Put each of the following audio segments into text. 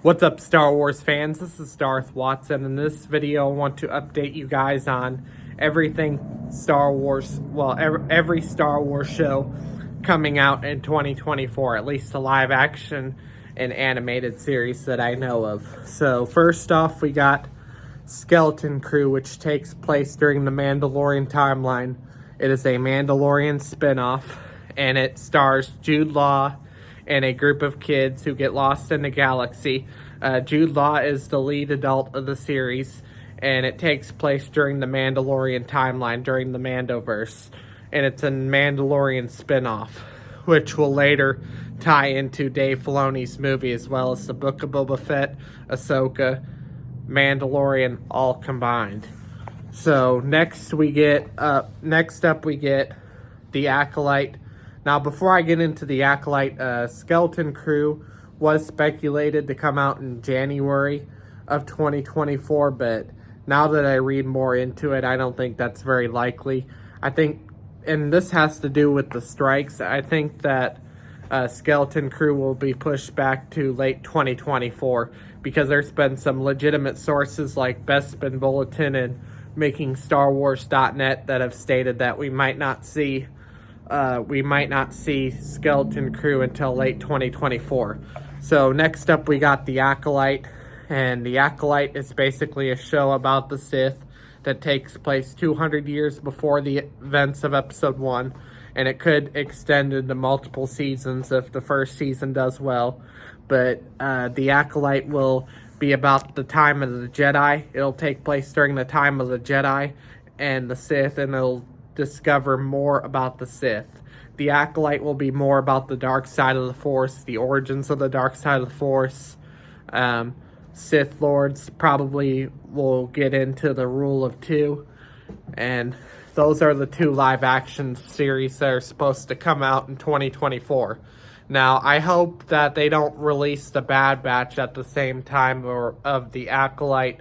What's up, Star Wars fans? This is Darth Watson. In this video, I want to update you guys on everything Star Wars, well, every Star Wars show coming out in 2024, at least the live action and animated series that I know of. So, first off, we got Skeleton Crew, which takes place during the Mandalorian timeline. It is a Mandalorian spinoff, and it stars Jude Law and a group of kids who get lost in the galaxy. Jude Law is the lead adult of the series, and it takes place during the Mandalorian timeline, during the Mandoverse. And it's a Mandalorian spinoff, which will later tie into Dave Filoni's movie, as well as the Book of Boba Fett, Ahsoka, Mandalorian, all combined. So next up we get The Acolyte. Now, before I get into The Acolyte, Skeleton Crew was speculated to come out in January of 2024, but now that I read more into it, I don't think that's very likely. I think, and this has to do with the strikes, I think that Skeleton Crew will be pushed back to late 2024 because there's been some legitimate sources like Bespin Bulletin and MakingStarWars.net that have stated that we might not see Skeleton Crew until late 2024. So next up we got The Acolyte, and The Acolyte is basically a show about the Sith that takes place 200 years before the events of Episode 1, and it could extend into multiple seasons if the first season does well. But The Acolyte will be about the time of the Jedi. It'll take place during the time of the Jedi and the Sith, and it'll discover more about the Sith. The Acolyte will be more about the dark side of the Force, the origins of the dark side of the Force. Sith Lords probably will get into the Rule of Two, and those are the two live-action series that are supposed to come out in 2024. Now, I hope that they don't release the Bad Batch at the same time of The Acolyte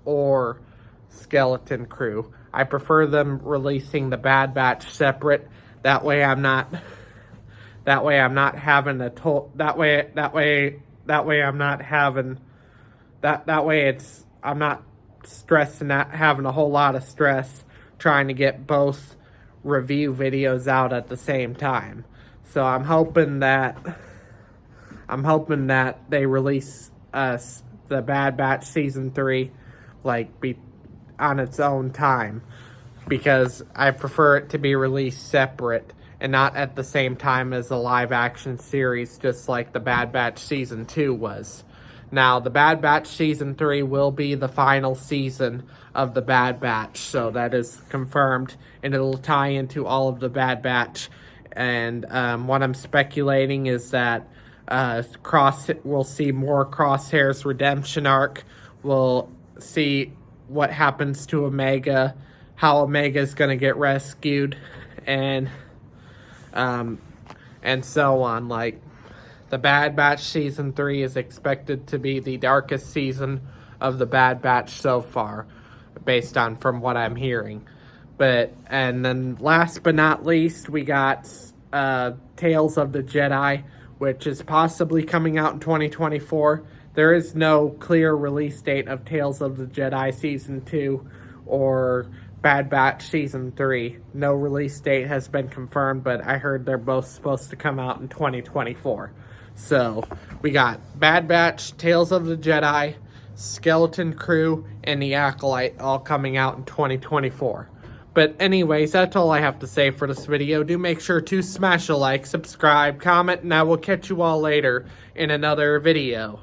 or Skeleton Crew. I prefer them releasing the Bad Batch separate. That way I'm not having a I'm not stressing, not having a whole lot of stress trying to get both review videos out at the same time. So I'm hoping that they release the Bad Batch season 3 on its own time, because I prefer it to be released separate and not at the same time as a live action series, just like the Bad Batch season 2 was. Now, the Bad Batch season 3 will be the final season of the Bad Batch, so that is confirmed, and it'll tie into all of the Bad Batch. And what I'm speculating is that we'll see more Crosshair's redemption arc. We'll see what happens to Omega, how Omega is going to get rescued, and so on. Like, the Bad Batch season 3 is expected to be the darkest season of the Bad Batch so far, based on from what I'm hearing. And then last but not least, we got Tales of the Jedi, which is possibly coming out in 2024. There is no clear release date of Tales of the Jedi Season 2 or Bad Batch Season 3. No release date has been confirmed, but I heard they're both supposed to come out in 2024. So, we got Bad Batch, Tales of the Jedi, Skeleton Crew, and The Acolyte all coming out in 2024. But anyways, that's all I have to say for this video. Do make sure to smash a like, subscribe, comment, and I will catch you all later in another video.